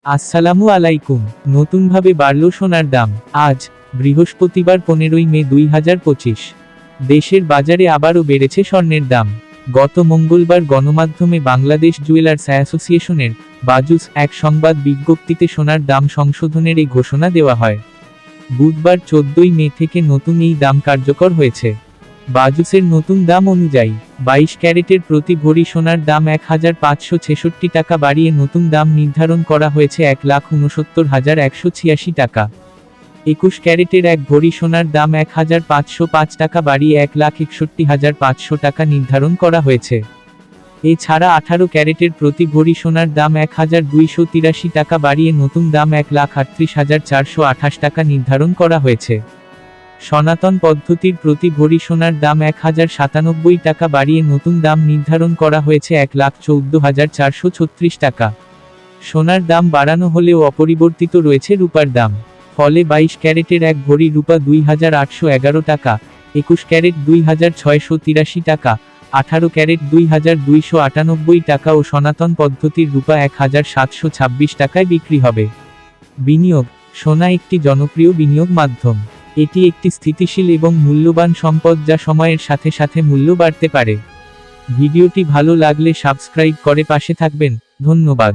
আসসালামু আলাইকুম। নতুনভাবে বাড়ল সোনার দাম। আজ বৃহস্পতিবার 15 মে 2025। দেশের বাজারে আবারও বেড়েছে স্বর্ণের দাম। গত মঙ্গলবার গণমাধ্যমে বাংলাদেশ জুয়েলার্স অ্যাসোসিয়েশনের বাজুস এক সংবাদ বিজ্ঞপ্তিতে সোনার দাম সংশোধনের এই ঘোষণা দেওয়া হয়। বুধবার 14 মে থেকে নতুন এই দাম কার্যকর হয়েছে। বাজুসের নতুন দাম অনুযায়ী 22 ক্যারেটের প্রতি ভরি সোনার দাম 1566 টাকা বাড়িয়ে নতুন দাম নির্ধারণ করা হয়েছে 1,69,186 টাকা। 21 ক্যারেটের এক ভরি সোনার দাম 1505 টাকা বাড়িয়ে 1,61,500 টাকা নির্ধারণ করা হয়েছে। এছাড়া 18 ক্যারেটের প্রতি ভরি সোনার দাম 1,283 টাকা বাড়িয়ে নতুন দাম 1,38,428 টাকা নির্ধারণ করা হয়েছে। সনাতন পদ্ধতির প্রতি ভরি সোনার দাম 1,097 টাকা বাড়িয়ে নতুন দাম নির্ধারণ করা হয়েছে 1,14,436 টাকা। সোনার দাম বাড়ানো হলেও অপরিবর্তিত রয়েছে রূপার দাম। ফলে 22 ক্যারেটের এক ভরি রূপা 2,811 টাকা, 21 ক্যারেট 2,683 টাকা, 18 ক্যারেট 2,298 টাকা ও সনাতন পদ্ধতির রূপা 1,726 টাকায় বিক্রি হবে। বিনিয়োগ: সোনা একটি জনপ্রিয় বিনিয়োগ মাধ্যম। এটি একটি স্থিতিশীল এবং মূল্যবান সম্পদ যা সময়ের সাথে সাথে মূল্য বাড়তে পারে। ভিডিওটি ভালো লাগলে সাবস্ক্রাইব করে পাশে থাকবেন। ধন্যবাদ।